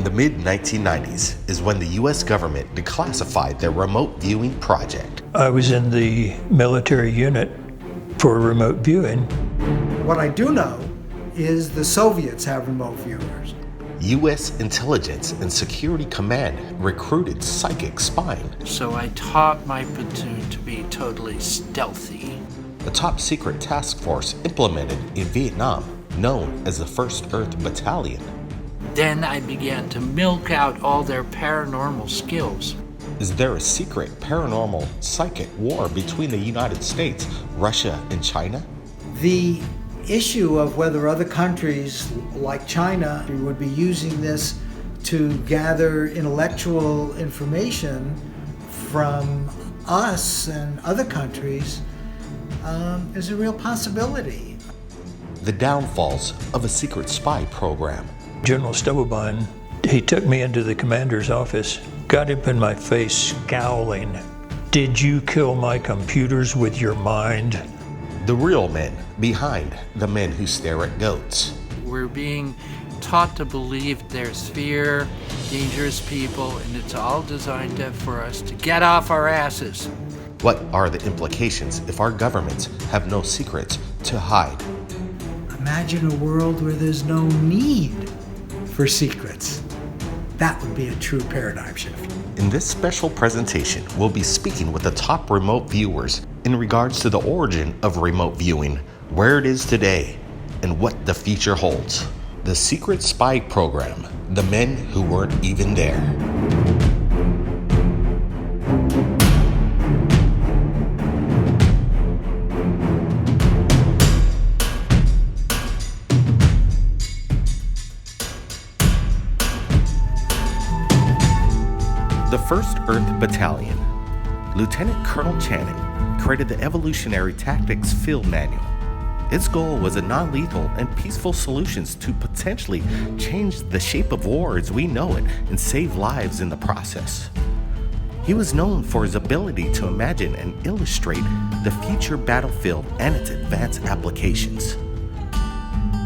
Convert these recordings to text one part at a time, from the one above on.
the mid-1990s is when the U.S. government declassified their remote viewing project. I was in the military unit for remote viewing. What I do know is the Soviets have remote viewers. U.S. Intelligence and Security Command recruited psychic spying. So I taught my platoon to be totally stealthy. A top-secret task force implemented in Vietnam, known as the First Earth Battalion. Then I began to milk out all their paranormal skills. Is there a secret paranormal psychic war between the United States, Russia, and China? The issue of whether other countries like China would be using this to gather intellectual information from us and other countries is a real possibility. The downfalls of a secret spy program. General Stubblebine, he took me into the commander's office, got up in my face scowling. Did you kill my computers with your mind? The real men behind the men who stare at goats. We're being taught to believe there's fear, dangerous people, and it's all designed for us to get off our asses. What are the implications if our governments have no secrets to hide? Imagine a world where there's no need for secrets. That would be a true paradigm shift. In this special presentation, we'll be speaking with the top remote viewers in regards to the origin of remote viewing, where it is today, and what the future holds. The secret spy program, the men who weren't even there. The First Earth Battalion, Lieutenant Colonel Channon created the Evolutionary Tactics Field Manual. Its goal was a non-lethal and peaceful solutions to potentially change the shape of war as we know it and save lives in the process. He was known for his ability to imagine and illustrate the future battlefield and its advanced applications.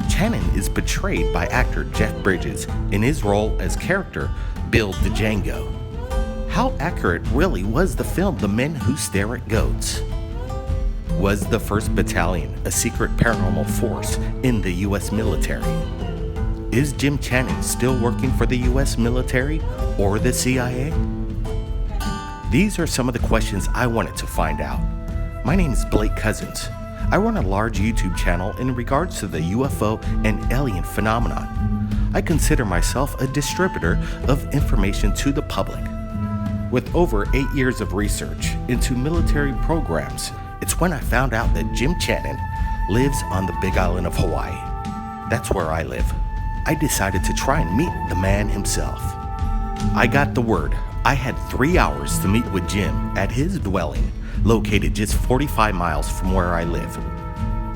Channon is portrayed by actor Jeff Bridges in his role as character Bill Django. How accurate really was the film The Men Who Stare at Goats? Was the 1st Battalion a secret paranormal force in the U.S. military? Is Jim Channon still working for the U.S. military or the CIA? These are some of the questions I wanted to find out. My name is Blake Cousins. I run a large YouTube channel in regards to the UFO and alien phenomenon. I consider myself a distributor of information to the public. With over 8 years of research into military programs, it's when I found out that Jim Channon lives on the Big Island of Hawaii. That's where I live. I decided to try and meet the man himself. I got the word. I had 3 hours to meet with Jim at his dwelling, located just 45 miles from where I live.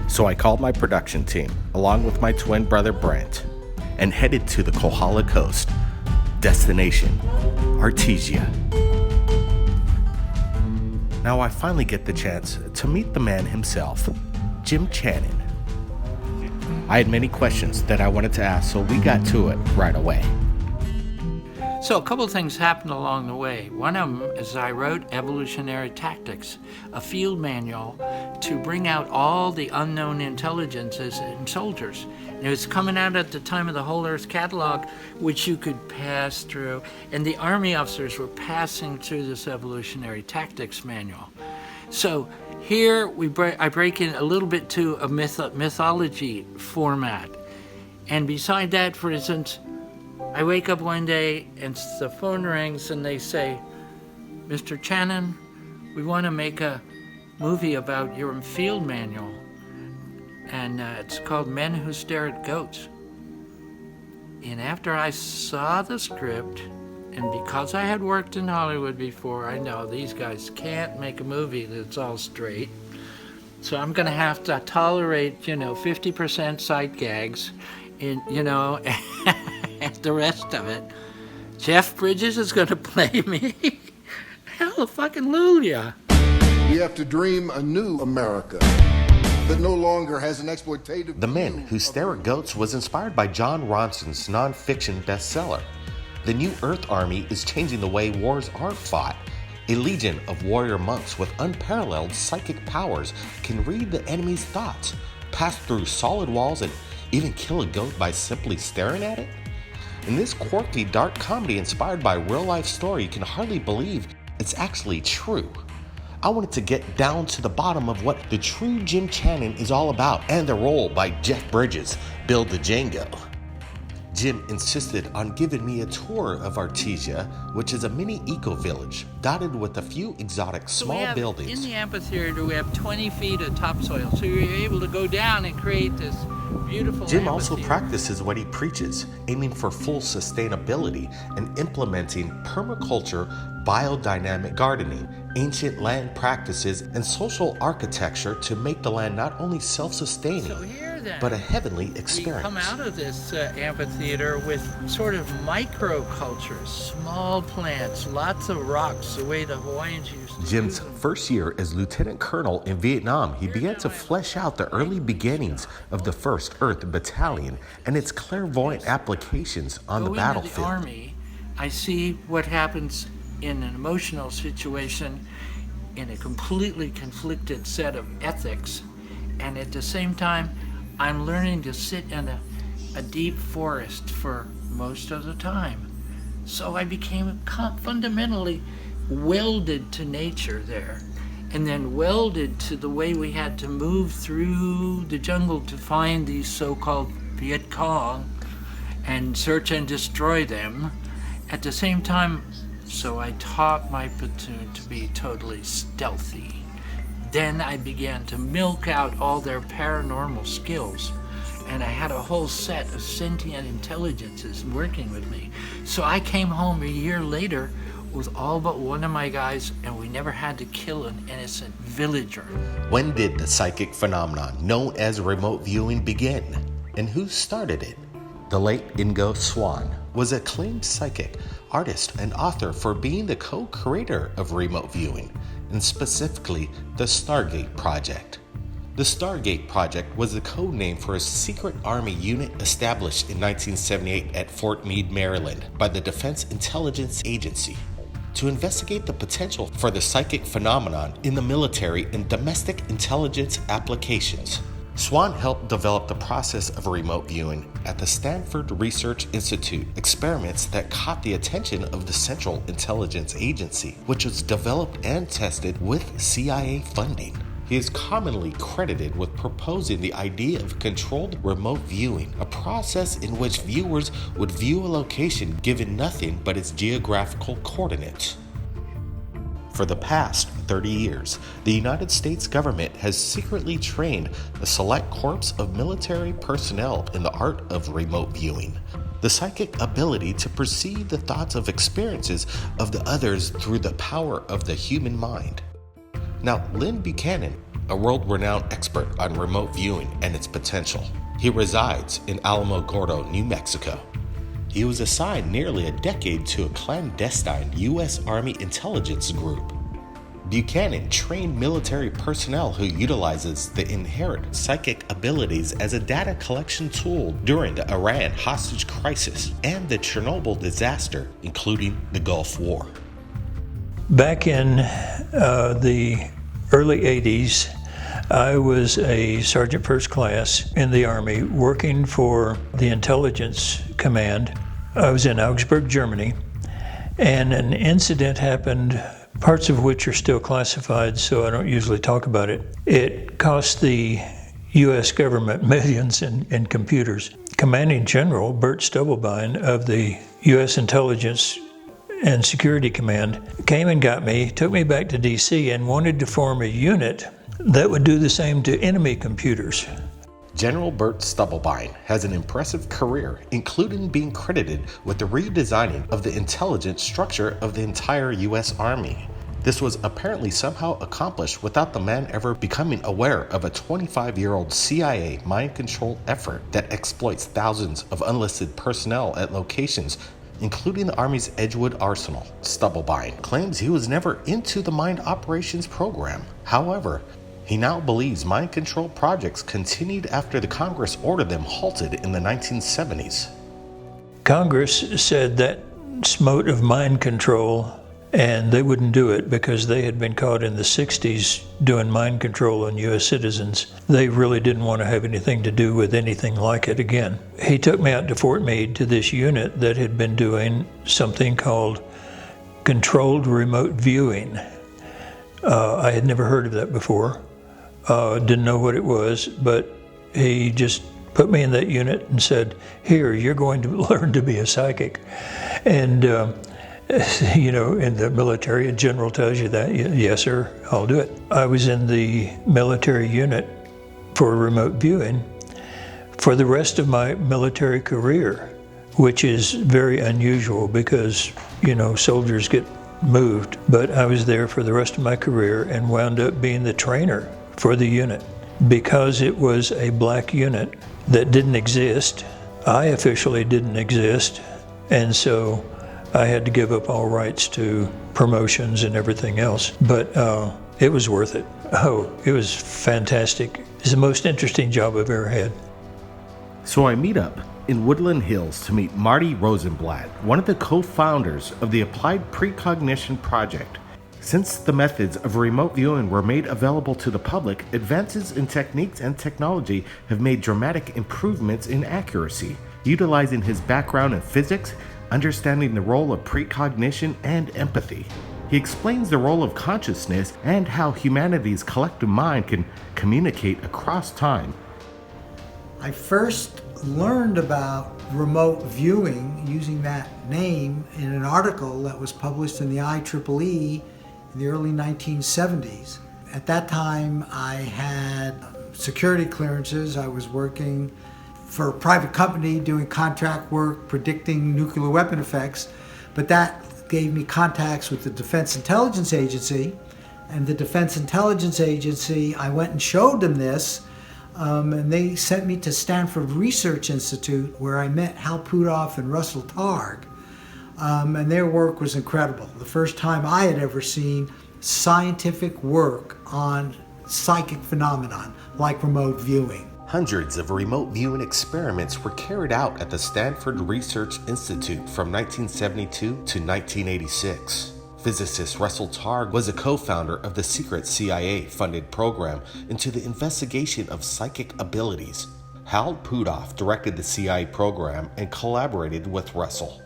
So I called my production team, along with my twin brother Brent, and headed to the Kohala Coast. Destination, Artesia. Now I finally get the chance to meet the man himself, Jim Channon. I had many questions that I wanted to ask, so we got to it right away. So a couple of things happened along the way. One of them is I wrote Evolutionary Tactics, a field manual to bring out all the unknown intelligences in soldiers. And it was coming out at the time of the Whole Earth Catalog, which you could pass through. And the Army officers were passing through this Evolutionary Tactics manual. So here I break in a little bit to a mythology format. And beside that, for instance, I wake up one day and the phone rings and they say, Mr. Channon, we want to make a movie about your field manual. And it's called Men Who Stare at Goats. And after I saw the script, and because I had worked in Hollywood before, I know these guys can't make a movie that's all straight. So I'm going to have to tolerate, 50% sight gags, and the rest of it. Jeff Bridges is going to play me. Hallelujah. We have to dream a new America that no longer has an exploitative. The Men Who Stare at Goats was inspired by John Ronson's non-fiction bestseller. The new Earth Army is changing the way wars are fought. A legion of warrior monks with unparalleled psychic powers can read the enemy's thoughts, pass through solid walls, and even kill a goat by simply staring at it? In this quirky dark comedy inspired by a real-life story, you can hardly believe it's actually true. I wanted to get down to the bottom of what the true Jim Channon is all about, and the role by Jeff Bridges, Build the Django. Jim insisted on giving me a tour of Artesia, which is a mini eco-village, dotted with a few exotic small buildings. In the amphitheater, we have 20 feet of topsoil, so you're able to go down and create this beautiful Jim also amphitheater. practices what he preaches, aiming for full sustainability and implementing permaculture, biodynamic gardening, ancient land practices, and social architecture to make the land not only self-sustaining, So here then, but a heavenly we experience. come out of this amphitheater with sort of microcultures, small plants, lots of rocks, the way the Hawaiians used to Jim's do them. first year as lieutenant colonel in Vietnam, he began to flesh out the early beginnings of the First Earth Battalion and its clairvoyant applications on the Go into battlefield. the Army, I see what happens in an emotional situation in a completely conflicted set of ethics, and at the same time I'm learning to sit in a deep forest for most of the time. So I became fundamentally welded to nature there, and then welded to the way we had to move through the jungle to find these so-called Viet Cong and search and destroy them. At the same time, so I taught my platoon to be totally stealthy. Then I began to milk out all their paranormal skills, and I had a whole set of sentient intelligences working with me. So I came home a year later with all but one of my guys, and we never had to kill an innocent villager. When did the psychic phenomenon known as remote viewing begin? And who started it? The late Ingo Swann was an acclaimed psychic, artist, and author for being the co-creator of remote viewing, and specifically the Stargate Project. The Stargate Project was the code name for a secret army unit established in 1978 at Fort Meade, Maryland by the Defense Intelligence Agency to investigate the potential for the psychic phenomenon in the military and domestic intelligence applications. Swann helped develop the process of remote viewing at the Stanford Research Institute, experiments that caught the attention of the Central Intelligence Agency, which was developed and tested with CIA funding. He is commonly credited with proposing the idea of controlled remote viewing, a process in which viewers would view a location given nothing but its geographical coordinates. For the past 30 years, the United States government has secretly trained a select corps of military personnel in the art of remote viewing, the psychic ability to perceive the thoughts of experiences of the others through the power of the human mind. Now, Lynn Buchanan, a world-renowned expert on remote viewing and its potential. He resides in Alamogordo, New Mexico. He was assigned nearly a decade to a clandestine U.S. Army intelligence group. Buchanan trained military personnel who utilizes the inherent psychic abilities as a data collection tool during the Iran hostage crisis and the Chernobyl disaster, including the Gulf War. Back in the early 80s, I was a sergeant first class in the Army working for the intelligence command. I was in Augsburg, Germany, and an incident happened, parts of which are still classified, so I don't usually talk about it. It cost the U.S. government millions in computers. Commanding General Bert Stubblebine of the U.S. Intelligence and Security Command came and got me, took me back to D.C. and wanted to form a unit that would do the same to enemy computers. General Bert Stubblebine has an impressive career, including being credited with the redesigning of the intelligence structure of the entire U.S. Army. This was apparently somehow accomplished without the man ever becoming aware of a 25-year-old CIA mind control effort that exploits thousands of unlisted personnel at locations, including the Army's Edgewood Arsenal. Stubblebine claims he was never into the mind operations program. However, he now believes mind control projects continued after the Congress ordered them halted in the 1970s. Congress said that smote of mind control, and they wouldn't do it because they had been caught in the 60s doing mind control on U.S. citizens. They really didn't want to have anything to do with anything like it again. He took me out to Fort Meade to this unit that had been doing something called controlled remote viewing. I had never heard of that before, didn't know what it was, but he just put me in that unit and said, "Here, you're going to learn to be a psychic." And you know, in the military, a general tells you that, yes, sir, I'll do it. I was in the military unit for remote viewing for the rest of my military career, which is very unusual because, you know, soldiers get moved. But I was there for the rest of my career and wound up being the trainer for the unit. Because it was a black unit that didn't exist, I officially didn't exist, and so I had to give up all rights to promotions and everything else, but it was worth it. Oh, it was fantastic. It's the most interesting job I've ever had. So I meet up in Woodland Hills to meet Marty Rosenblatt, one of the co-founders of the Applied Precognition Project. Since the methods of remote viewing were made available to the public, advances in techniques and technology have made dramatic improvements in accuracy. Utilizing his background in physics, understanding the role of precognition and empathy, he explains the role of consciousness and how humanity's collective mind can communicate across time. I first learned about remote viewing using that name in an article that was published in the IEEE in the early 1970s. At that time, I had security clearances. I was working for a private company doing contract work, predicting nuclear weapon effects, but that gave me contacts with the Defense Intelligence Agency, and the Defense Intelligence Agency, I went and showed them this, and they sent me to Stanford Research Institute, where I met Hal Puthoff and Russell Targ, and their work was incredible. The first time I had ever seen scientific work on psychic phenomenon like remote viewing. Hundreds of remote viewing experiments were carried out at the Stanford Research Institute from 1972 to 1986. Physicist Russell Targ was a co-founder of the secret CIA-funded program into the investigation of psychic abilities. Hal Puthoff directed the CIA program and collaborated with Russell.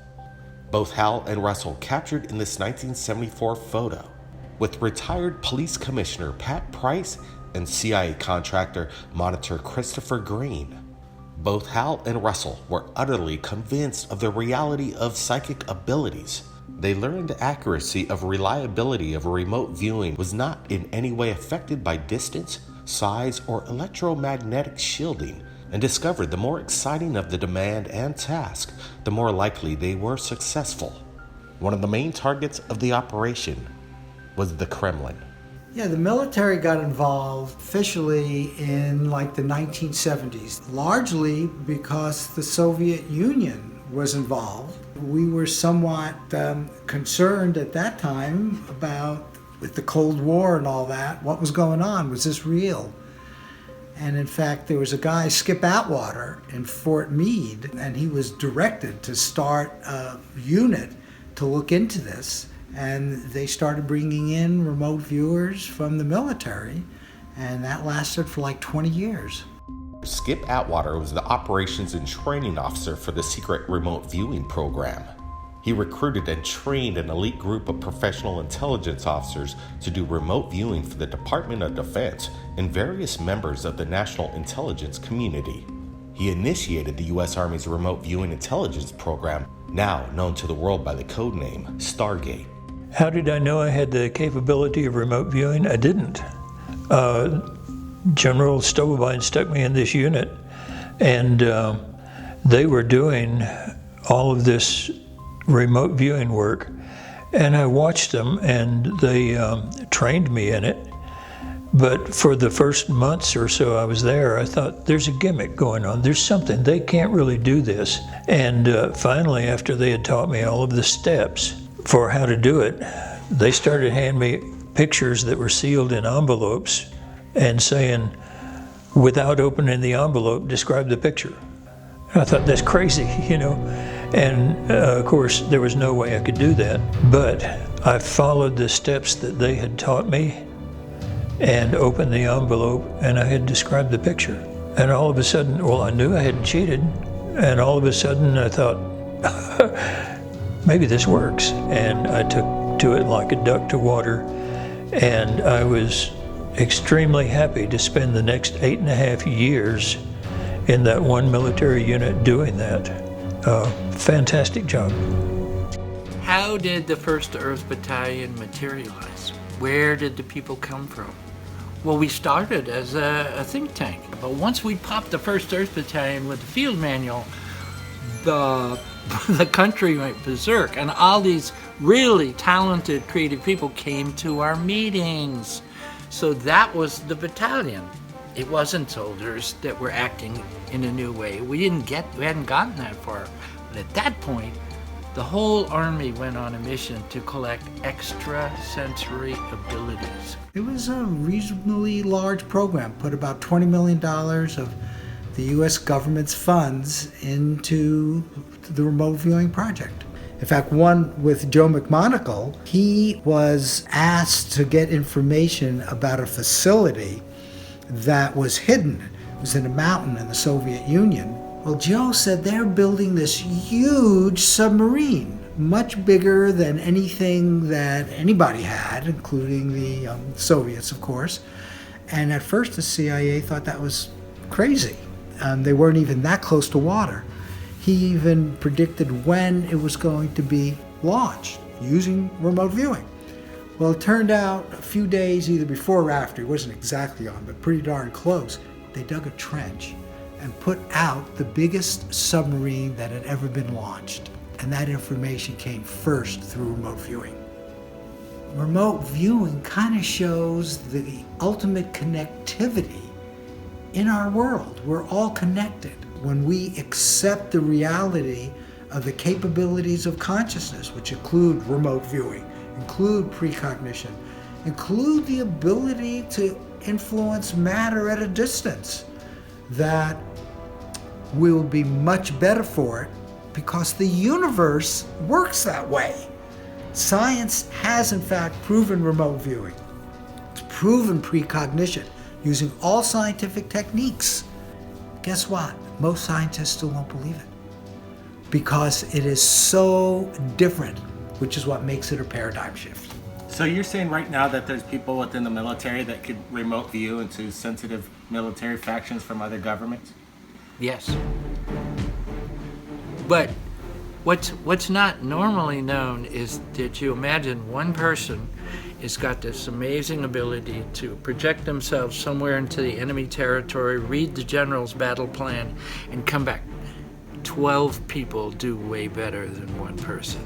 Both Hal and Russell captured in this 1974 photo, with retired police commissioner Pat Price and CIA contractor Monitor Christopher Green. Both Hal and Russell were utterly convinced of the reality of psychic abilities. They learned the accuracy of reliability of remote viewing was not in any way affected by distance, size, or electromagnetic shielding, and discovered the more exciting of the demand and task, the more likely they were successful. One of the main targets of the operation was the Kremlin. Yeah, the military got involved officially in like the 1970s, largely because the Soviet Union was involved. We were somewhat concerned at that time about, with the Cold War and all that, what was going on? Was this real? And in fact, there was a guy, Skip Atwater, in Fort Meade, and he was directed to start a unit to look into this. And they started bringing in remote viewers from the military, and that lasted for like 20 years. Skip Atwater was the operations and training officer for the secret remote viewing program. He recruited and trained an elite group of professional intelligence officers to do remote viewing for the Department of Defense and various members of the national intelligence community. He initiated the U.S. Army's remote viewing intelligence program, now known to the world by the codename Stargate. How did I know I had the capability of remote viewing? I didn't. General Stubblebine stuck me in this unit, and they were doing all of this remote viewing work, and I watched them, and they trained me in it. But for the first months or so I was there, I thought, there's a gimmick going on. There's something. They can't really do this. And finally, after they had taught me all of the steps for how to do it, they started handing me pictures that were sealed in envelopes and saying, without opening the envelope, describe the picture. And I thought, that's crazy, you know. And of course, there was no way I could do that, but I followed the steps that they had taught me and opened the envelope, and I had described the picture. And all of a sudden, well, I knew I hadn't cheated, and all of a sudden I thought, maybe this works. And I took to it like a duck to water, and I was extremely happy to spend the next 8.5 years in that one military unit doing that. Fantastic job. How did the First Earth Battalion materialize? Where did the people come from? Well, we started as a think tank, but once we popped the First Earth Battalion with the field manual, the country went berserk, and all these really talented, creative people came to our meetings. So that was the battalion. It wasn't soldiers that were acting in a new way. We hadn't gotten that far. But at that point, the whole Army went on a mission to collect extrasensory abilities. It was a reasonably large program, put about $20 million of the U.S. government's funds into the remote viewing project. In fact, one with Joe McMonagle, he was asked to get information about a facility that was hidden. It was in a mountain in the Soviet Union. Well, Joe said they're building this huge submarine, much bigger than anything that anybody had, including the Soviets, of course. And at first the CIA thought that was crazy. They weren't even that close to water. He even predicted when it was going to be launched using remote viewing. Well, it turned out a few days either before or after, it wasn't exactly on, but pretty darn close, they dug a trench and put out the biggest submarine that had ever been launched. And that information came first through remote viewing. Remote viewing kind of shows the ultimate connectivity in our world. We're all connected. When we accept the reality of the capabilities of consciousness, which include remote viewing, include precognition, include the ability to influence matter at a distance, that we'll be much better for it because the universe works that way. Science has in fact proven remote viewing. It's proven precognition using all scientific techniques. Guess what? Most scientists still won't believe it because it is so different, which is what makes it a paradigm shift. So you're saying right now that there's people within the military that could remote view into sensitive military factions from other governments? Yes. But what's not normally known is that you imagine one person has got this amazing ability to project themselves somewhere into the enemy territory, read the general's battle plan, and come back. 12 people do way better than one person.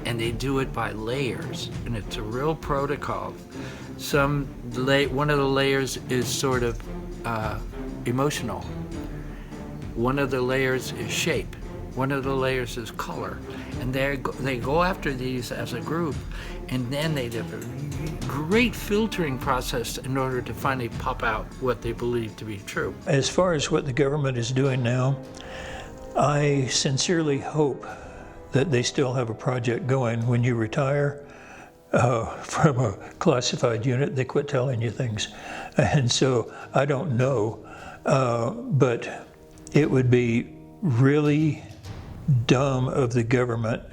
And they do it by layers, and it's a real protocol. One of the layers is sort of emotional. One of the layers is shape. One of the layers is color. And they go after these as a group, and then they do a great filtering process in order to finally pop out what they believe to be true. As far as what the government is doing now, I sincerely hope that they still have a project going. When you retire from a classified unit, they quit telling you things. And so I don't know, but it would be really dumb of the government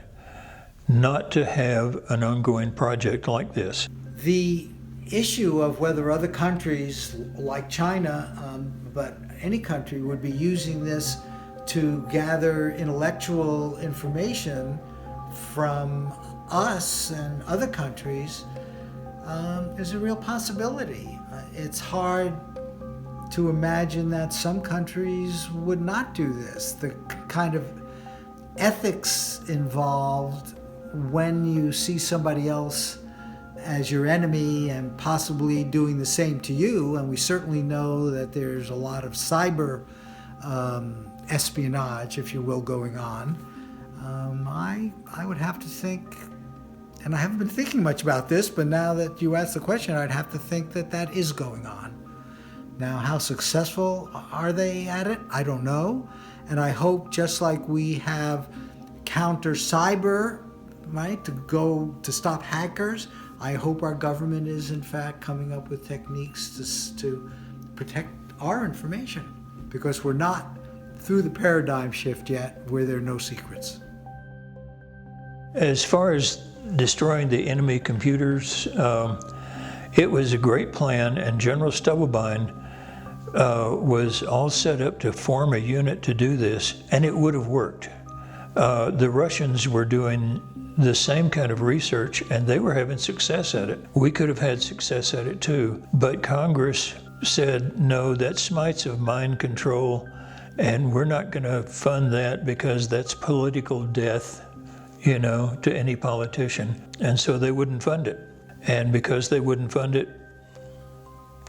not to have an ongoing project like this. The issue of whether other countries like China, but any country would be using this to gather intellectual information from us and other countries is a real possibility. It's hard to imagine that some countries would not do this. The kind of ethics involved when you see somebody else as your enemy and possibly doing the same to you, and we certainly know that there's a lot of cyber espionage, if you will, going on. I would have to think, and I haven't been thinking much about this, but now that you asked the question, I'd have to think that that is going on. Now, how successful are they at it? I don't know. And I hope, just like we have counter cyber, right, to stop hackers. I hope our government is in fact coming up with techniques to protect our information, because we're not through the paradigm shift yet where there are no secrets. As far as destroying the enemy computers, it was a great plan, and General Stubblebine was all set up to form a unit to do this, and it would have worked. The Russians were doing the same kind of research, and they were having success at it. We could have had success at it too, but Congress said, no, that smites of mind control, and we're not going to fund that because that's political death, you know, to any politician. And so they wouldn't fund it. And because they wouldn't fund it,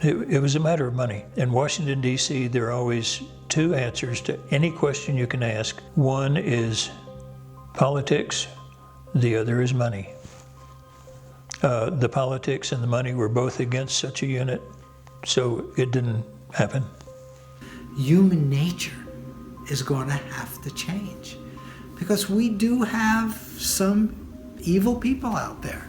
it was a matter of money. In Washington, D.C., there are always two answers to any question you can ask. One is politics, the other is money. The politics and the money were both against such a unit, so it didn't happen. Human nature is going to have to change, because we do have some evil people out there.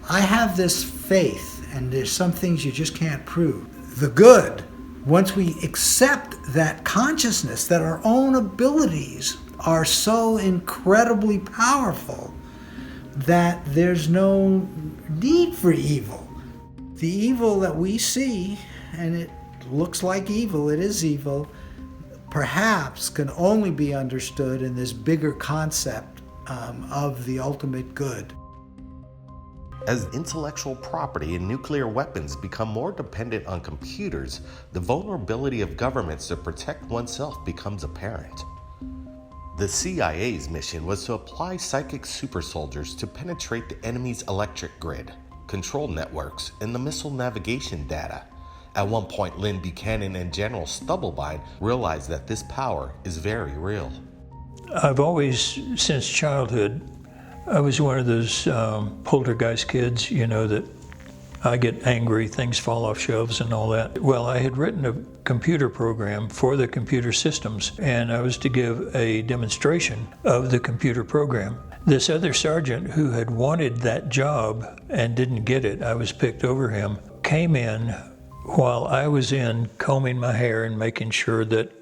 I have this faith, and there's some things you just can't prove. The good, once we accept that consciousness, that our own abilities are so incredibly powerful that there's no need for evil. The evil that we see, and it looks like evil, it is evil, perhaps can only be understood in this bigger concept of the ultimate good. As intellectual property and nuclear weapons become more dependent on computers, the vulnerability of governments to protect oneself becomes apparent. The CIA's mission was to apply psychic super soldiers to penetrate the enemy's electric grid, control networks, and the missile navigation data. At one point, Lynn Buchanan and General Stubblebine realized that this power is very real. I've always, since childhood, I was one of those poltergeist kids, you know, that I get angry, things fall off shelves and all that. Well, I had written a computer program for the computer systems, and I was to give a demonstration of the computer program. This other sergeant who had wanted that job and didn't get it, I was picked over him, came in while I was in combing my hair and making sure that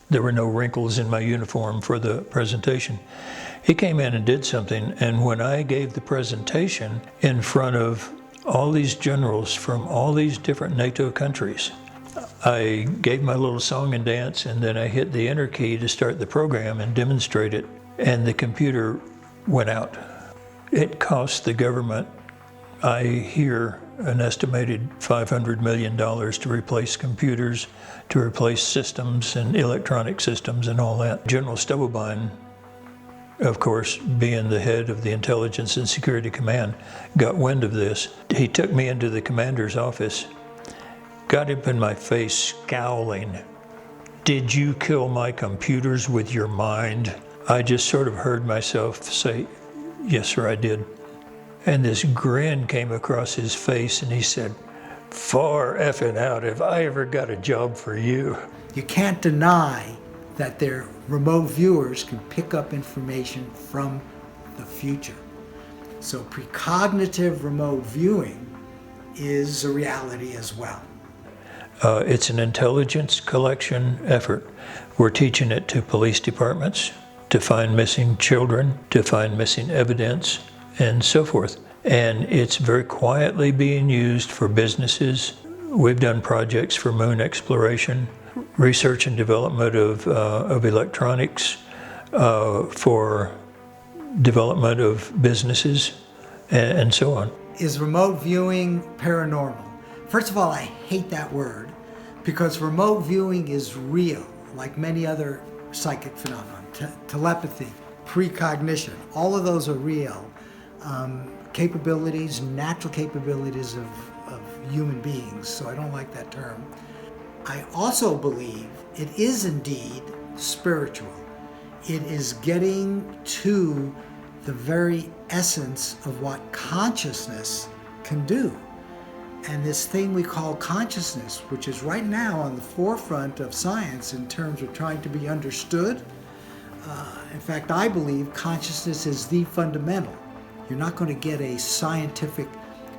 there were no wrinkles in my uniform for the presentation. He came in and did something, and when I gave the presentation in front of all these generals from all these different NATO countries, I gave my little song and dance, and then I hit the enter key to start the program and demonstrate it, and the computer went out. It cost the government, I hear, an estimated $500 million to replace computers, to replace systems and electronic systems and all that. General Stubblebine, of course, being the head of the Intelligence and Security Command, got wind of this. He took me into the commander's office, got up in my face scowling. "Did you kill my computers with your mind?" I just sort of heard myself say, "Yes, sir, I did." And this grin came across his face, and he said, "Far effing out if I ever got a job for you." You can't deny that their remote viewers can pick up information from the future. So precognitive remote viewing is a reality as well. It's an intelligence collection effort. We're teaching it to police departments to find missing children, to find missing evidence, and so forth. And it's very quietly being used for businesses. We've done projects for moon exploration, research and development of electronics, for development of businesses, and so on. Is remote viewing paranormal? First of all, I hate that word, because remote viewing is real, like many other psychic phenomena. Telepathy, precognition, all of those are real. Capabilities, natural capabilities of human beings, so I don't like that term. I also believe it is indeed spiritual. It is getting to the very essence of what consciousness can do. And this thing we call consciousness, which is right now on the forefront of science in terms of trying to be understood, In fact, I believe consciousness is the fundamental. You're not going to get a scientific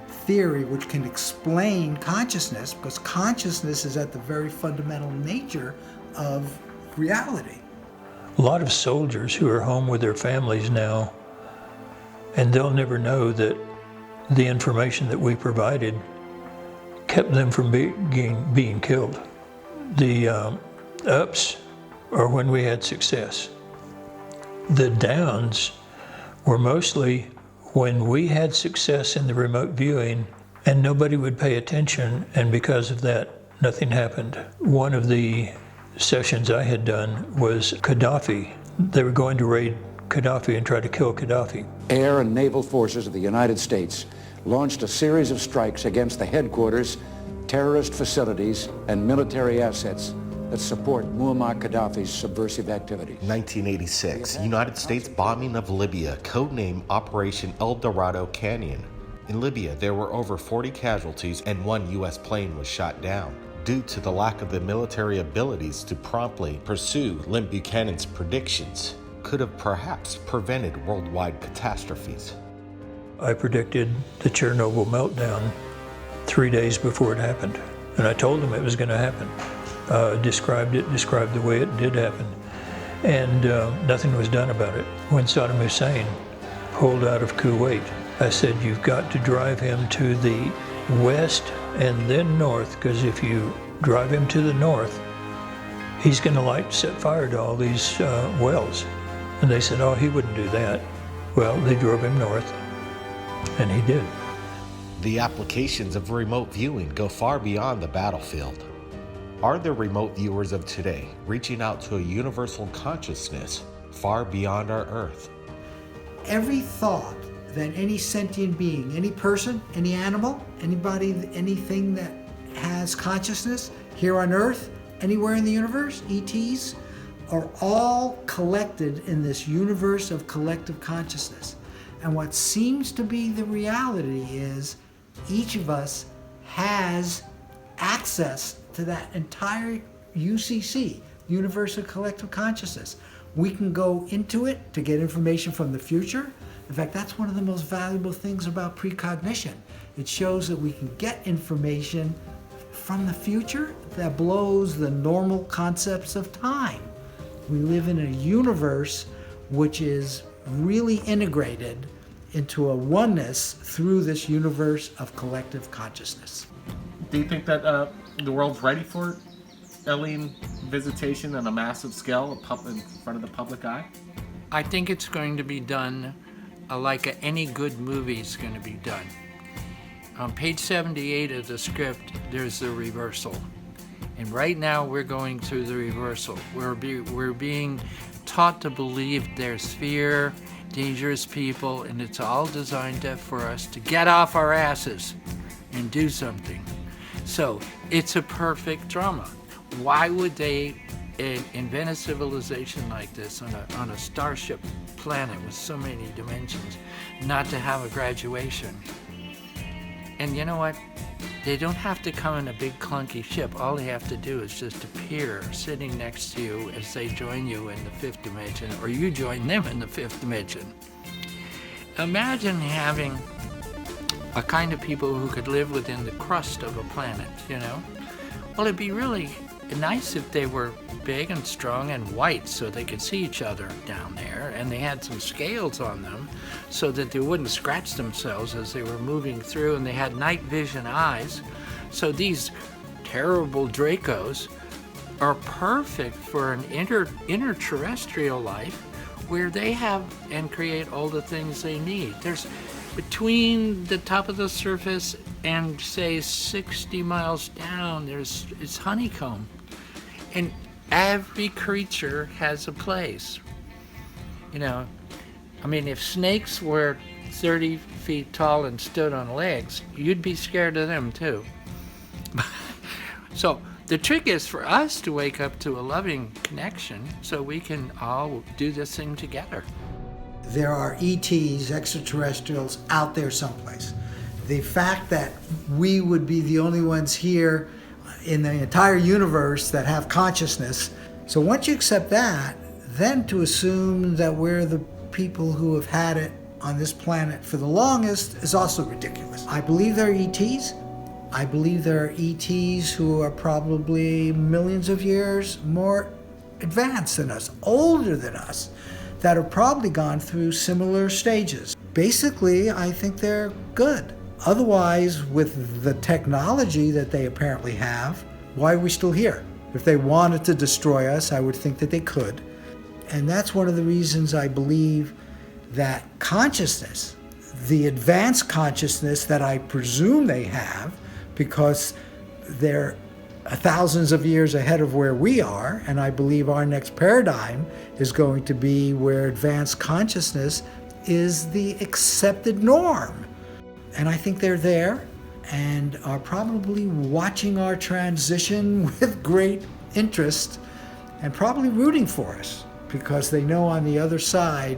theory which can explain consciousness, because consciousness is at the very fundamental nature of reality. A lot of soldiers who are home with their families now, and they'll never know that the information that we provided kept them from being killed. The ups are when we had success. The downs were mostly when we had success in the remote viewing and nobody would pay attention, and because of that, nothing happened. One of the sessions I had done was Gaddafi. They were going to raid Gaddafi and try to kill Gaddafi. Air and naval forces of the United States launched a series of strikes against the headquarters, terrorist facilities, and military assets that support Muammar Gaddafi's subversive activities. 1986, United States bombing of Libya, codenamed Operation El Dorado Canyon. In Libya, there were over 40 casualties and one U.S. plane was shot down due to the lack of the military abilities to promptly pursue Buchanan's predictions. Could have perhaps prevented worldwide catastrophes. I predicted the Chernobyl meltdown 3 days before it happened, and I told them it was going to happen. Described the way it did happen, and nothing was done about it. When Saddam Hussein pulled out of Kuwait, I said, you've got to drive him to the west and then north, because if you drive him to the north, he's going to set fire to all these wells. And they said, oh, he wouldn't do that. Well, they drove him north, and he did. The applications of remote viewing go far beyond the battlefield. Are the remote viewers of today reaching out to a universal consciousness far beyond our Earth? Every thought that any sentient being, any person, any animal, anybody, anything that has consciousness here on Earth, anywhere in the universe, ETs, are all collected in this universe of collective consciousness. And what seems to be the reality is each of us has access to that entire UCC, Universal Collective Consciousness. We can go into it to get information from the future. In fact, that's one of the most valuable things about precognition. It shows that we can get information from the future that blows the normal concepts of time. We live in a universe which is really integrated into a oneness through this universe of collective consciousness. Do you think that the world's ready for alien visitation on a massive scale in front of the public eye? I think it's going to be done like any good movie is going to be done. On page 78 of the script, there's the reversal. And right now we're going through the reversal. We're being taught to believe there's fear, dangerous people, and it's all designed for us to get off our asses and do something. So it's a perfect drama. Why would they invent a civilization like this on a starship planet with so many dimensions, not to have a graduation? And you know what? They don't have to come in a big clunky ship. All they have to do is just appear sitting next to you as they join you in the fifth dimension, or you join them in the fifth dimension. Imagine having a kind of people who could live within the crust of a planet, you know? Well, it'd be really nice if they were big and strong and white so they could see each other down there, and they had some scales on them so that they wouldn't scratch themselves as they were moving through, and they had night vision eyes. So these terrible Dracos are perfect for an interterrestrial life where they have and create all the things they need. There's between the top of the surface and say 60 miles down, it's honeycomb. And every creature has a place. You know, I mean, if snakes were 30 feet tall and stood on legs, you'd be scared of them too. So the trick is for us to wake up to a loving connection so we can all do this thing together. There are ETs, extraterrestrials, out there someplace. The fact that we would be the only ones here in the entire universe that have consciousness. So once you accept that, then to assume that we're the people who have had it on this planet for the longest is also ridiculous. I believe there are ETs. I believe there are ETs who are probably millions of years more advanced than us, older than us, that have probably gone through similar stages. Basically, I think they're good. Otherwise, with the technology that they apparently have, why are we still here? If they wanted to destroy us, I would think that they could. And that's one of the reasons I believe that consciousness, the advanced consciousness that I presume they have, because they're thousands of years ahead of where we are, and I believe our next paradigm is going to be where advanced consciousness is the accepted norm. And I think they're there and are probably watching our transition with great interest and probably rooting for us, because they know on the other side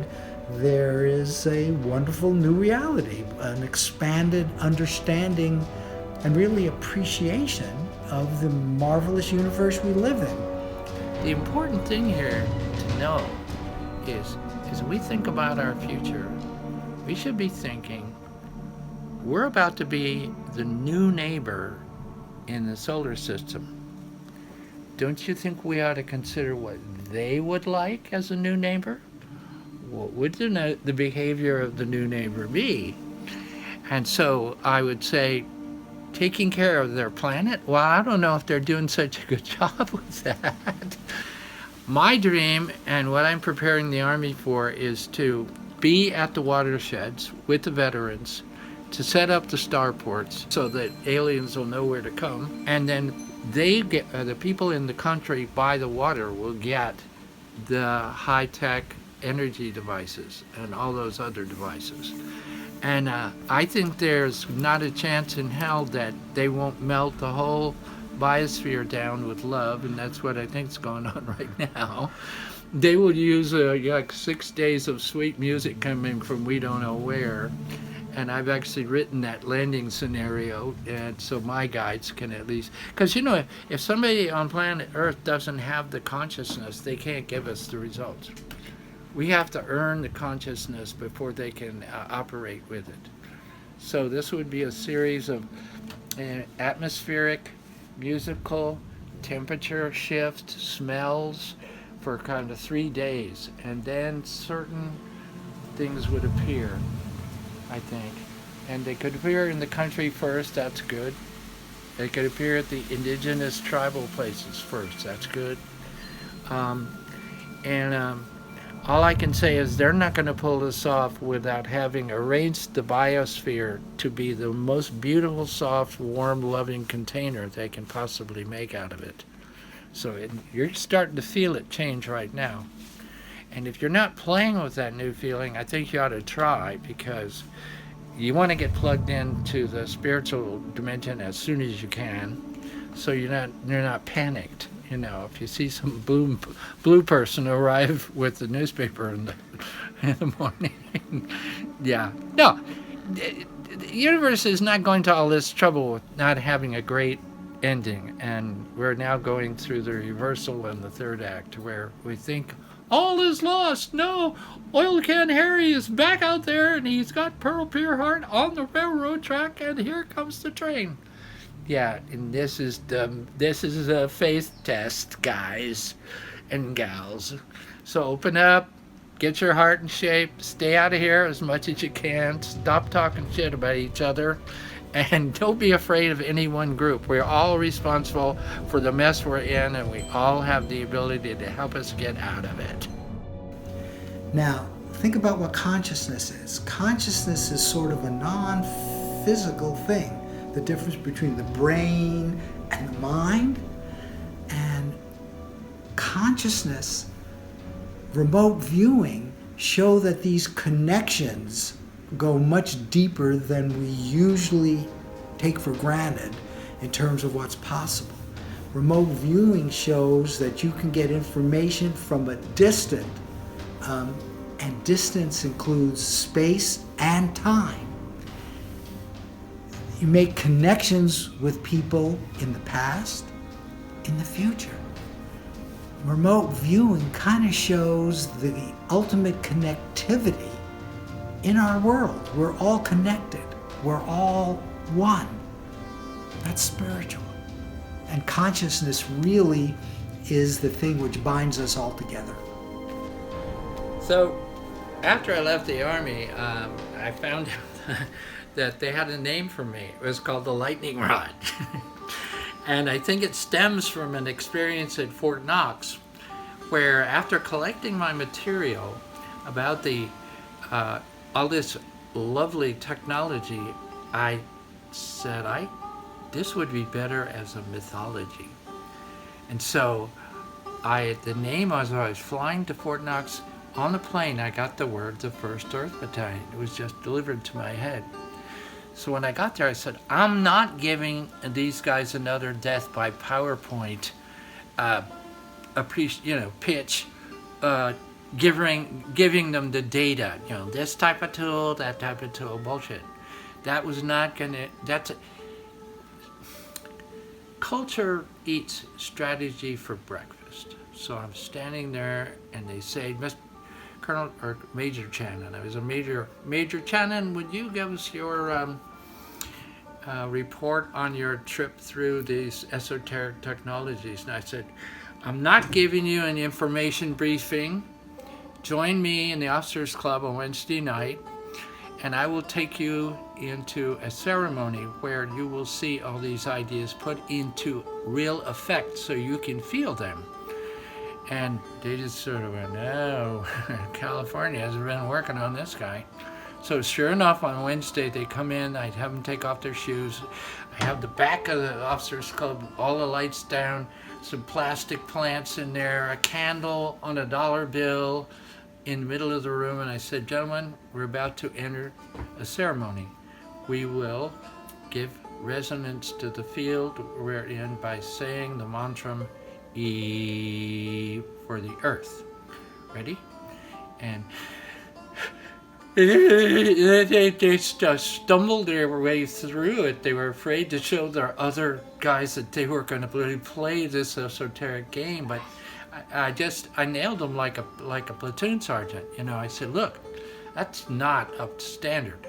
there is a wonderful new reality, an expanded understanding and really appreciation of the marvelous universe we live in. The important thing here to know is, as we think about our future, we should be thinking we're about to be the new neighbor in the solar system. Don't you think we ought to consider what they would like as a new neighbor? What would the behavior of the new neighbor be? And so I would say, taking care of their planet, well, I don't know if they're doing such a good job with that. My dream, and what I'm preparing the Army for, is to be at the watersheds with the veterans, to set up the starports so that aliens will know where to come, and then they get, the people in the country by the water will get the high-tech energy devices and all those other devices. And I think there's not a chance in hell that they won't melt the whole biosphere down with love, and that's what I think is going on right now. They will use like 6 days of sweet music coming from we don't know where. And I've actually written that landing scenario, and so my guides can at least, because you know, if somebody on planet Earth doesn't have the consciousness, they can't give us the results. We have to earn the consciousness before they can operate with it. So this would be a series of atmospheric, musical, temperature shift, smells for kind of 3 days, and then certain things would appear, I think. And they could appear in the country first, that's good. They could appear at the indigenous tribal places first, that's good. All I can say is they're not going to pull this off without having arranged the biosphere to be the most beautiful, soft, warm, loving container they can possibly make out of it. So you're starting to feel it change right now. And if you're not playing with that new feeling, I think you ought to try, because you want to get plugged into the spiritual dimension as soon as you can, so you're not panicked. You know, if you see some blue person arrive with the newspaper in the morning, yeah, no, the universe is not going to all this trouble with not having a great ending, and we're now going through the reversal in the third act, where we think all is lost. No, Oil Can Harry is back out there, and he's got Pearl Pierheart on the railroad track, and here comes the train. Yeah, and this is a faith test, guys and gals. So open up, get your heart in shape, stay out of here as much as you can, stop talking shit about each other, and don't be afraid of any one group. We're all responsible for the mess we're in, and we all have the ability to help us get out of it. Now, think about what consciousness is. Consciousness is sort of a non-physical thing. The difference between the brain and the mind. And consciousness, remote viewing, show that these connections go much deeper than we usually take for granted in terms of what's possible. Remote viewing shows that you can get information from a distant, and distance includes space and time. You make connections with people in the past, in the future. remote viewing kind of shows the ultimate connectivity in our world. We're all connected. We're all one. That's spiritual. And consciousness really is the thing which binds us all together. So, after I left the Army, I found out that they had a name for me. It was called the Lightning Rod. And I think it stems from an experience at Fort Knox, where after collecting my material about the all this lovely technology, I said, this would be better as a mythology. And so the name, as I was flying to Fort Knox, on the plane, I got the word, the First Earth Battalion. It was just delivered to my head. So when I got there, I said, I'm not giving these guys another death by PowerPoint pitch, giving them the data. This type of tool, that type of tool, bullshit. That was not gonna, culture eats strategy for breakfast. So I'm standing there and they say, Colonel or Major Channon. I was a Major Channon. Would you give us your report on your trip through these esoteric technologies? And I said, I'm not giving you an information briefing. Join me in the Officers Club on Wednesday night, and I will take you into a ceremony where you will see all these ideas put into real effect so you can feel them. And they just sort of went, no, California has been working on this guy. So sure enough, on Wednesday, they come in, I'd have them take off their shoes. I have the back of the Officers Club, all the lights down, some plastic plants in there, a candle on a $1 bill in the middle of the room. And I said, gentlemen, we're about to enter a ceremony. We will give resonance to the field we're in by saying the mantra, E for the earth. Ready? And they just stumbled their way through it. They were afraid to show their other guys that they were going to play this esoteric game, but I nailed them like a platoon sergeant. I said, look, that's not up to standard.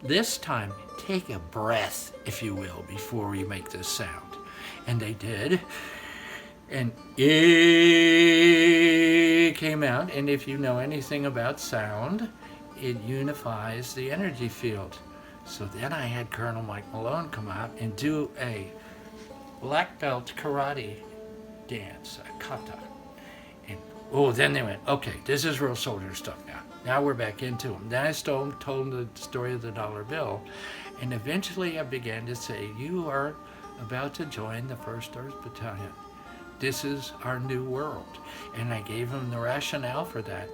This time, take a breath, if you will, before we make this sound. And they did. And it came out, and if you know anything about sound, it unifies the energy field. So then I had Colonel Mike Malone come out and do a black belt karate dance, a kata. And then they went, okay, this is real soldier stuff now. Now we're back into them. Then I told them the story of the $1 bill, and eventually I began to say, you are about to join the First Earth Battalion. This is our new world. And I gave them the rationale for that.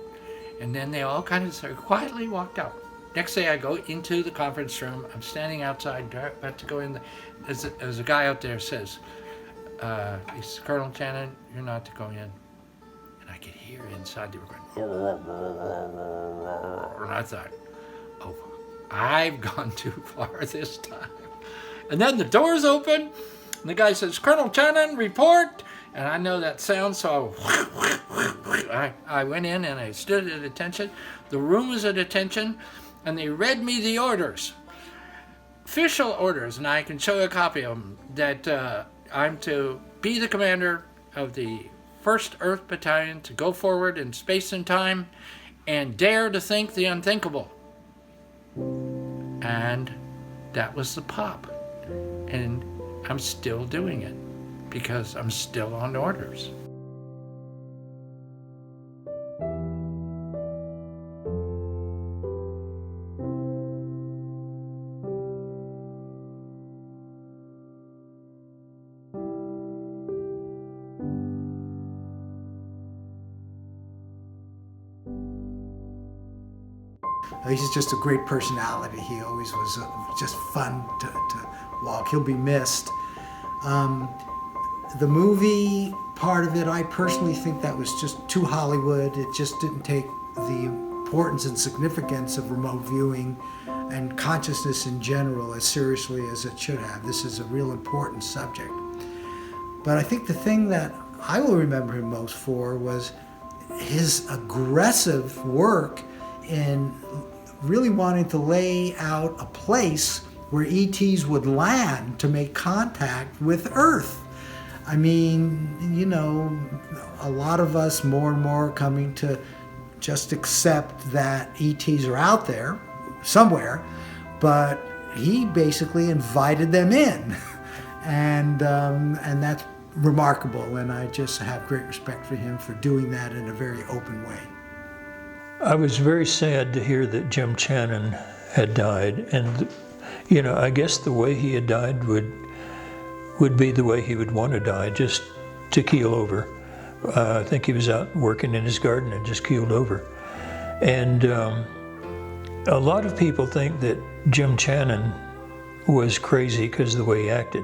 And then they all kind of quietly walked out. Next day I go into the conference room. I'm standing outside, about to go in. As a guy out there says, he's Colonel Channon, you're not to go in. And I could hear inside they were going, and I thought, oh, I've gone too far this time. And then the doors open, and the guy says, Colonel Channon, report. And I know that sound, so I went in and I stood at attention. The room was at attention, and they read me the orders, official orders, and I can show you a copy of them, that I'm to be the commander of the First Earth Battalion, to go forward in space and time and dare to think the unthinkable. And that was the pop. And I'm still doing it, because I'm still on orders. He's just a great personality. He always was just fun to walk. He'll be missed. The movie part of it, I personally think that was just too Hollywood. It just didn't take the importance and significance of remote viewing and consciousness in general as seriously as it should have. This is a real important subject. But I think the thing that I will remember him most for was his aggressive work in really wanting to lay out a place where ETs would land to make contact with Earth. I mean, you know, a lot of us more and more coming to just accept that ETs are out there somewhere, but he basically invited them in. And that's remarkable, and I just have great respect for him for doing that in a very open way. I was very sad to hear that Jim Channon had died, and you know, I guess the way he had died would be the way he would want to die, just to keel over. I think he was out working in his garden and just keeled over. And a lot of people think that Jim Channon was crazy because of the way he acted.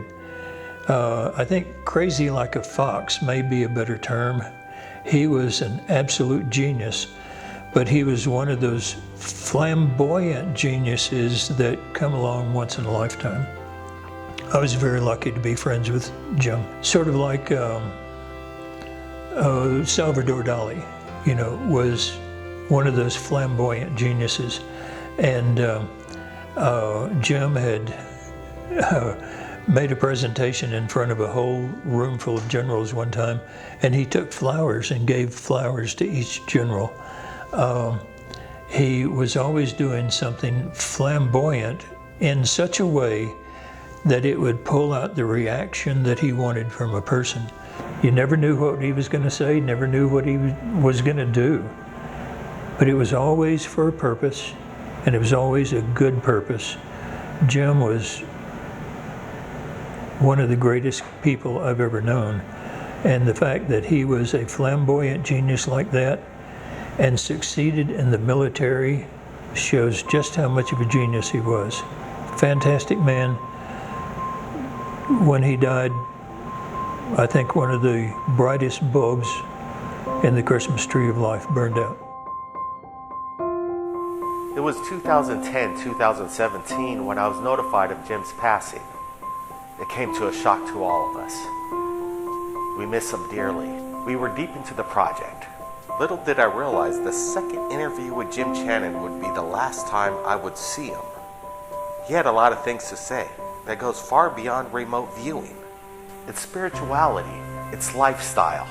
I think crazy like a fox may be a better term. He was an absolute genius, but he was one of those flamboyant geniuses that come along once in a lifetime. I was very lucky to be friends with Jim. Sort of like Salvador Dali, you know, was one of those flamboyant geniuses. And Jim had made a presentation in front of a whole room full of generals one time, and he took flowers and gave flowers to each general. He was always doing something flamboyant in such a way that it would pull out the reaction that he wanted from a person. You never knew what he was going to say, never knew what he was going to do. But it was always for a purpose, and it was always a good purpose. Jim was one of the greatest people I've ever known. And the fact that he was a flamboyant genius like that and succeeded in the military shows just how much of a genius he was. Fantastic man. When he died, I think one of the brightest bulbs in the Christmas tree of life burned out. It was 2010-2017 when I was notified of Jim's passing. It came to a shock to all of us. We miss him dearly. We were deep into the project. Little did I realize the second interview with Jim Channon would be the last time I would see him. He had a lot of things to say that goes far beyond remote viewing. It's spirituality, it's lifestyle.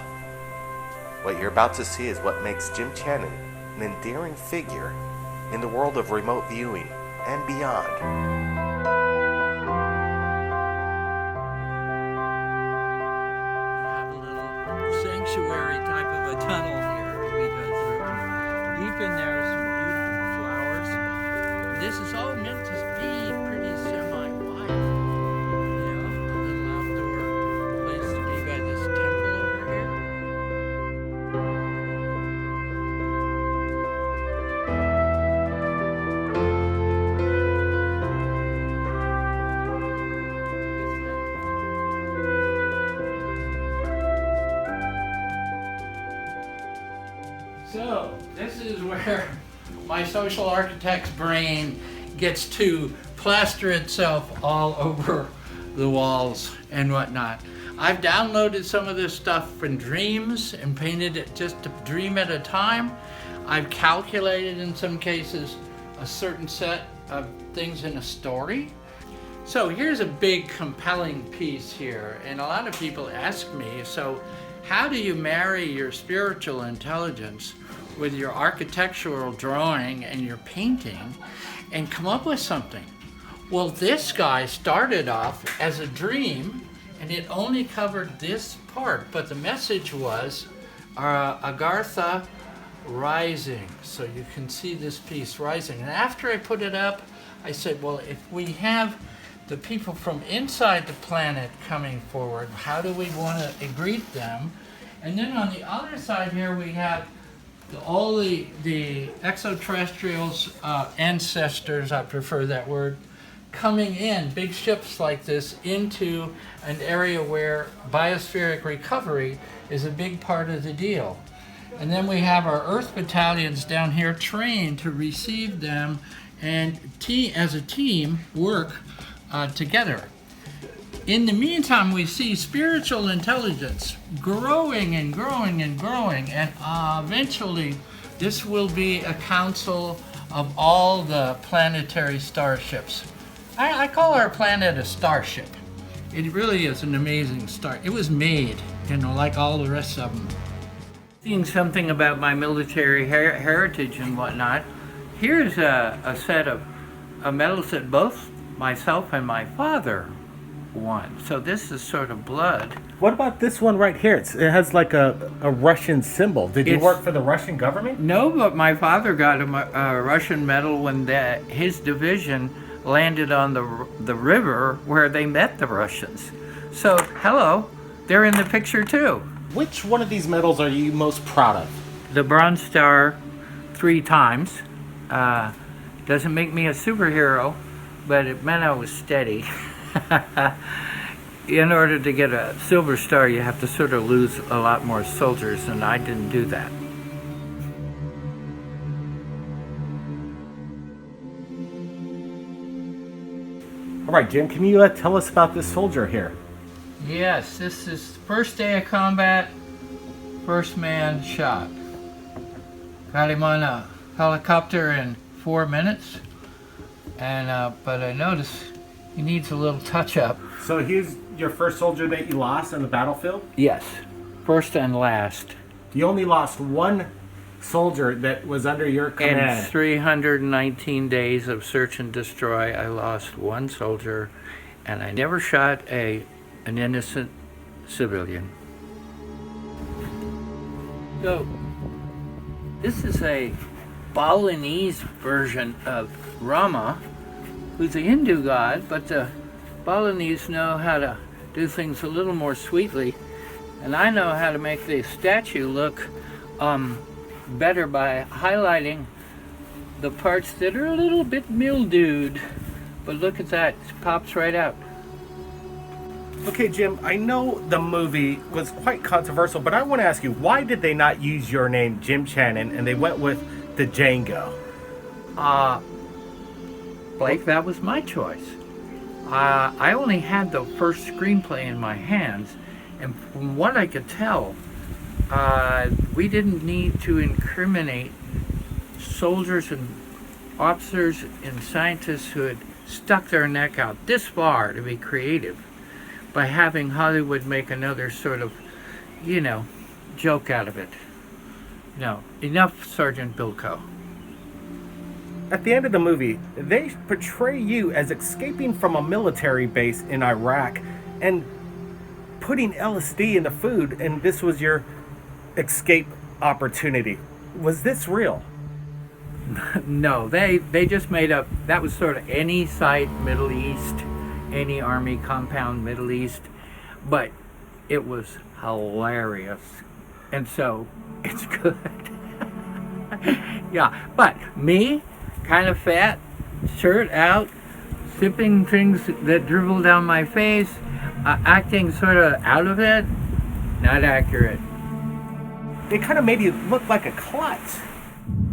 What you're about to see is what makes Jim Channon an endearing figure in the world of remote viewing and beyond. Have a little sanctuary type of a tunnel here we go through. Deep in there are some beautiful flowers. This is all meant to be pretty semi-wild. You know, a little outdoor place to be by this temple over here. So, this is where my social architect's brain gets to plaster itself all over the walls and whatnot. I've downloaded some of this stuff from dreams and painted it just a dream at a time. I've calculated in some cases a certain set of things in a story. So here's a big compelling piece here, and a lot of people ask me, so how do you marry your spiritual intelligence with your architectural drawing and your painting and come up with something? Well, this guy started off as a dream and it only covered this part, but the message was Agartha rising. So you can see this piece rising. And after I put it up, I said, well, if we have the people from inside the planet coming forward, how do we want to greet them? And then on the other side here, we have all the extraterrestrials, ancestors, I prefer that word, coming in, big ships like this, into an area where biospheric recovery is a big part of the deal. And then we have our Earth battalions down here trained to receive them and as a team work together. In the meantime, we see spiritual intelligence growing and growing and growing, and eventually this will be a council of all the planetary starships. I call our planet a starship. It really is an amazing star. It was made, like all the rest of them. Seeing something about my military heritage and whatnot, here's a set of medals that both myself and my father won. So this is sort of blood. What about this one right here? It has like a Russian symbol. Did you work for the Russian government? No, but my father got a Russian medal when his division landed on the river where they met the Russians. So, hello, they're in the picture too. Which one of these medals are you most proud of? The Bronze Star 3 times. Doesn't make me a superhero, but it meant I was steady. In order to get a Silver Star, you have to sort of lose a lot more soldiers, and I didn't do that. All right, Jim, can you tell us about this soldier here? Yes, this is first day of combat, first man shot. Got him on a helicopter in 4 minutes, and but I noticed he needs a little touch-up. So he's your first soldier that you lost on the battlefield? Yes, first and last. You only lost one soldier that was under your command. In 319 days of search and destroy, I lost one soldier, and I never shot an innocent civilian. So, this is a Balinese version of Rama, who's a Hindu god, but the Balinese know how to do things a little more sweetly, and I know how to make the statue look better by highlighting the parts that are a little bit mildewed. But look at that, it pops right out. Okay, Jim, I know the movie was quite controversial, but I want to ask you, why did they not use your name, Jim Channon, and they went with the Django? Blake, that was my choice. I only had the first screenplay in my hands, and from what I could tell, we didn't need to incriminate soldiers and officers and scientists who had stuck their neck out this far to be creative by having Hollywood make another sort of, joke out of it. No, enough Sergeant Bilko. At the end of the movie, they portray you as escaping from a military base in Iraq and putting LSD in the food, and this was your escape opportunity. Was this real? No, they just made up, that was sort of any site Middle East, any army compound Middle East, but it was hilarious, and so it's good. Yeah, but me, kind of fat, shirt out, sipping things that dribble down my face, acting sort of out of it, not accurate. They kind of made you look like a klutz.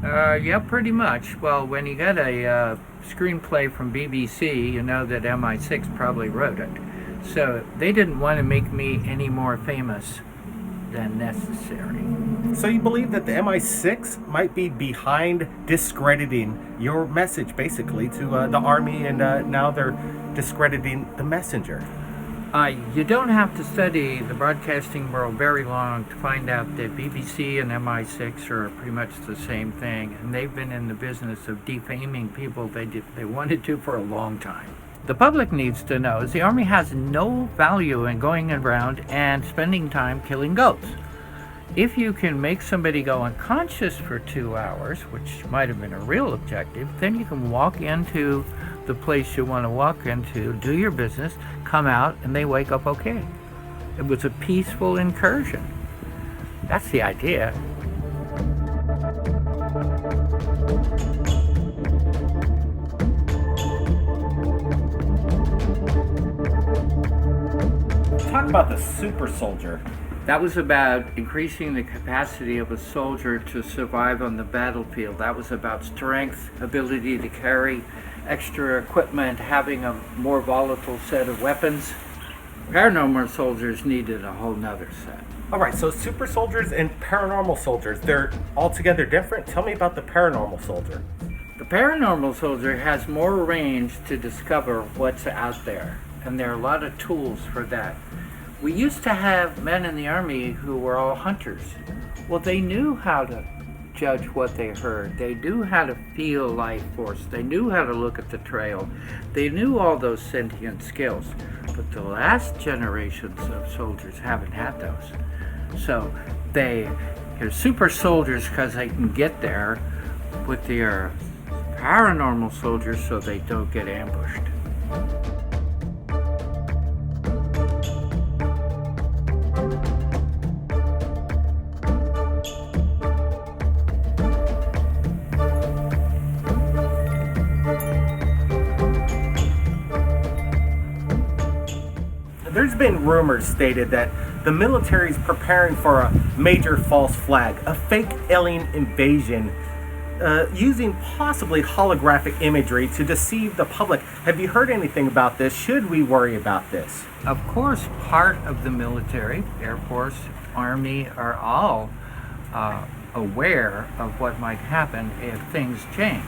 Yeah, pretty much. Well, when you got a screenplay from BBC, you know that MI6 probably wrote it. So they didn't want to make me any more famous than necessary. So you believe that the MI6 might be behind discrediting your message, basically, to the army, and now they're discrediting the messenger? You don't have to study the broadcasting world very long to find out that BBC and MI6 are pretty much the same thing, and they've been in the business of defaming people they wanted to for a long time. The public needs to know is the Army has no value in going around and spending time killing goats. If you can make somebody go unconscious for 2 hours, which might have been a real objective, then you can walk into the place you want to walk into, do your business, come out, and they wake up okay. It was a peaceful incursion. That's the idea. Talk about the super soldier. That was about increasing the capacity of a soldier to survive on the battlefield. That was about strength, ability to carry extra equipment, having a more volatile set of weapons. Paranormal soldiers needed a whole nother set. All right, so super soldiers and paranormal soldiers, they're altogether different. Tell me about the paranormal soldier. The paranormal soldier has more range to discover what's out there, and there are a lot of tools for that. We used to have men in the Army who were all hunters. Well, they knew how to judge what they heard. They knew how to feel life force. They knew how to look at the trail. They knew all those sentient skills. But the last generations of soldiers haven't had those. So they're super soldiers because they can get there, but they're paranormal soldiers so they don't get ambushed. There's been rumors stated that the military is preparing for a major false flag, a fake alien invasion, using possibly holographic imagery to deceive the public. Have you heard anything about this? Should we worry about this? Of course, part of the military, Air Force, Army, are all aware of what might happen if things change.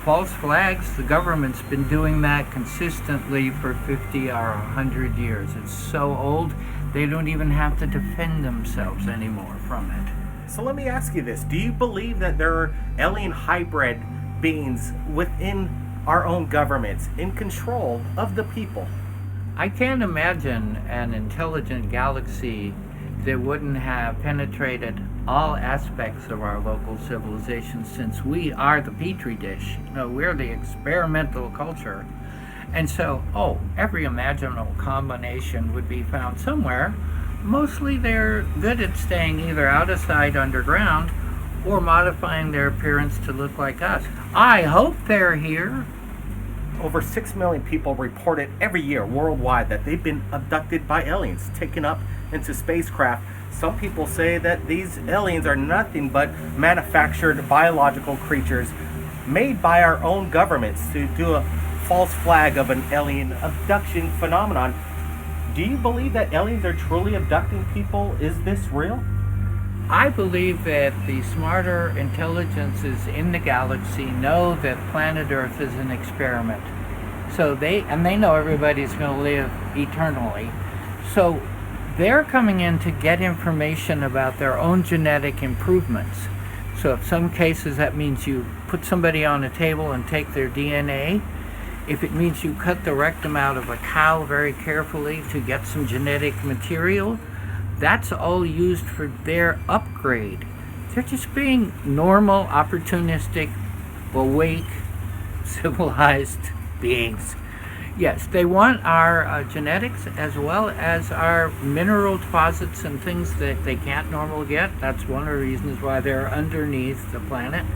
False flags, the government's been doing that consistently for 50 or 100 years. It's so old, they don't even have to defend themselves anymore from it. So let me ask you this. Do you believe that there are alien hybrid beings within our own governments in control of the people? I can't imagine an intelligent galaxy that wouldn't have penetrated all aspects of our local civilization, since we are the petri dish. You know, we're the experimental culture. And so, every imaginable combination would be found somewhere. Mostly they're good at staying either out of sight underground or modifying their appearance to look like us. I hope they're here. Over 6 million people reported every year worldwide that they've been abducted by aliens, taken up into spacecraft. Some people say that these aliens are nothing but manufactured biological creatures made by our own governments to do a false flag of an alien abduction phenomenon. Do you believe that aliens are truly abducting people? Is this real? I believe that the smarter intelligences in the galaxy know that planet Earth is an experiment. So they know everybody's going to live eternally. So they're coming in to get information about their own genetic improvements. So in some cases that means you put somebody on a table and take their DNA. If it means you cut the rectum out of a cow very carefully to get some genetic material, that's all used for their upgrade. They're just being normal, opportunistic, awake, civilized beings. Yes, they want our genetics as well as our mineral deposits and things that they can't normally get. That's one of the reasons why they're underneath the planet.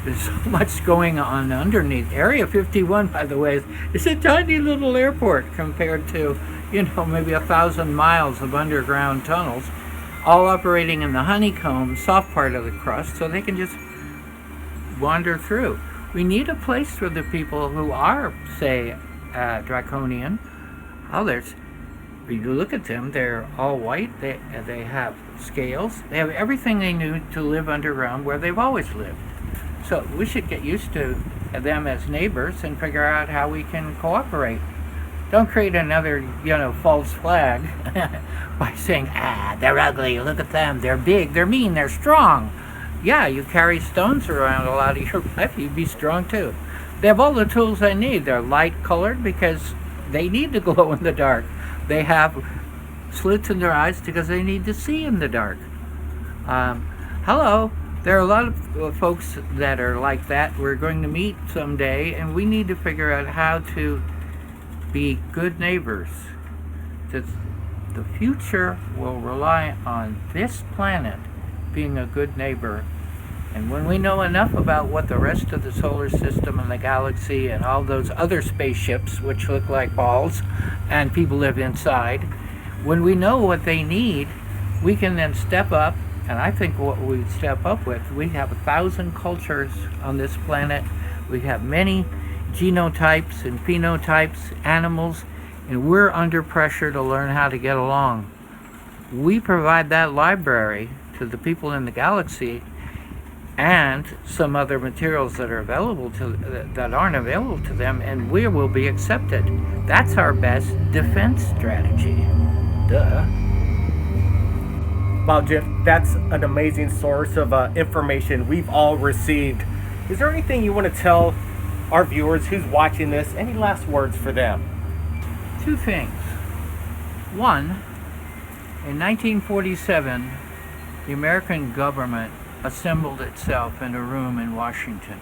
There's so much going on underneath. Area 51, by the way, is a tiny little airport compared to, maybe 1,000 miles of underground tunnels, all operating in the honeycomb, soft part of the crust, so they can just wander through. We need a place for the people who are, say, draconian. You look at them, they're all white, they have scales, they have everything they need to live underground where they've always lived. So we should get used to them as neighbors and figure out how we can cooperate. Don't create another, false flag by saying, they're ugly, look at them, they're big, they're mean, they're strong. Yeah, you carry stones around a lot of your life, you'd be strong too. They have all the tools they need. They're light colored because they need to glow in the dark. They have slits in their eyes because they need to see in the dark. Hello. There are a lot of folks that are like that we're going to meet someday, and we need to figure out how to be good neighbors. The future will rely on this planet being a good neighbor. And when we know enough about what the rest of the solar system and the galaxy and all those other spaceships, which look like balls, and people live inside, when we know what they need, we can then step up. And I think what we step up with, we have 1,000 cultures on this planet. We have many genotypes and phenotypes, animals. and we're under pressure to learn how to get along. We provide that library to the people in the galaxy and some other materials that are available that aren't available to them, and we will be accepted. That's our best defense strategy. Duh. Wow, Jim, that's an amazing source of information we've all received. Is there anything you want to tell our viewers who's watching this? Any last words for them? Two things. One, in 1947, the American government assembled itself in a room in Washington.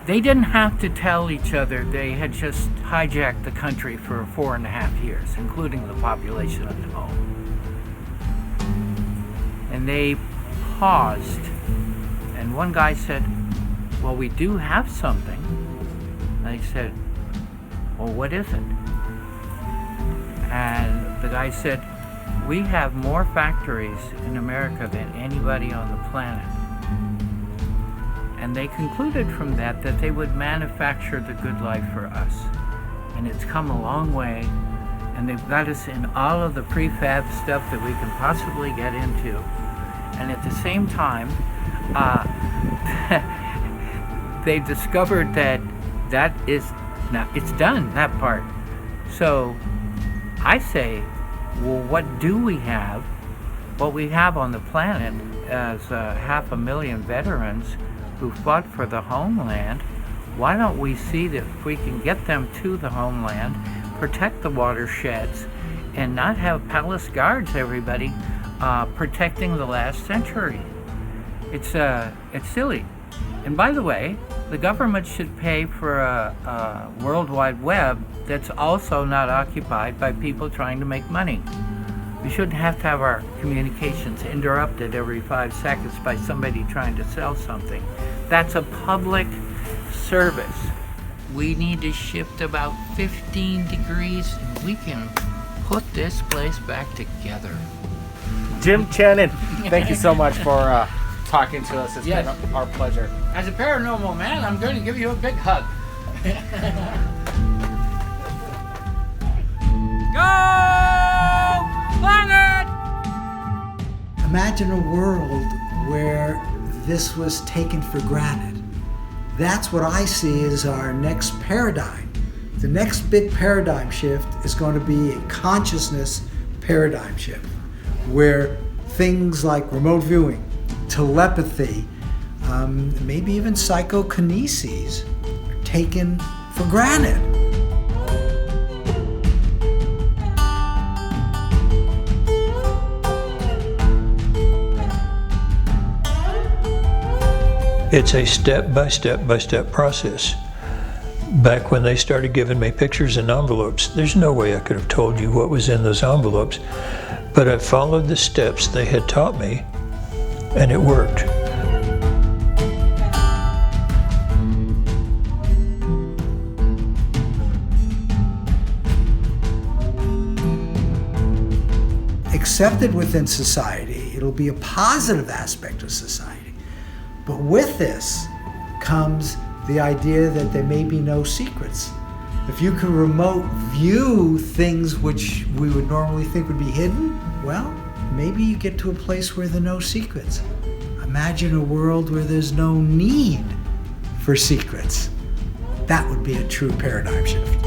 They didn't have to tell each other they had just hijacked the country for 4.5 years, including the population at home. And they paused, and one guy said, well, we do have something. And they said, well, what is it? And the guy said, we have more factories in America than anybody on the planet. And they concluded from that they would manufacture the good life for us. And it's come a long way, and they've got us in all of the prefab stuff that we can possibly get into. And at the same time, they discovered that is now it's done, that part. So I say, well, what do we have? What we have on the planet as 500,000 veterans who fought for the homeland. Why don't we see that if we can get them to the homeland, protect the watersheds, and not have palace guards, everybody, protecting the last century? It's silly. And by the way, the government should pay for a World Wide Web that's also not occupied by people trying to make money. We shouldn't have to have our communications interrupted every 5 seconds by somebody trying to sell something. That's a public service. We need to shift about 15 degrees and we can put this place back together. Jim Channon, thank you so much for talking to us. It's Yes. been our pleasure. As a paranormal man, I'm going to give you a big hug. Go planet! Imagine a world where this was taken for granted. That's what I see as our next paradigm. The next big paradigm shift is going to be a consciousness paradigm shift, where things like remote viewing, telepathy, maybe even psychokinesis are taken for granted. It's a step-by-step process. Back when they started giving me pictures in envelopes, there's no way I could have told you what was in those envelopes, but I followed the steps they had taught me, and it worked. Accepted within society, it'll be a positive aspect of society. But with this comes the idea that there may be no secrets. If you can remote view things which we would normally think would be hidden, well, maybe you get to a place where there are no secrets. Imagine a world where there's no need for secrets. That would be a true paradigm shift.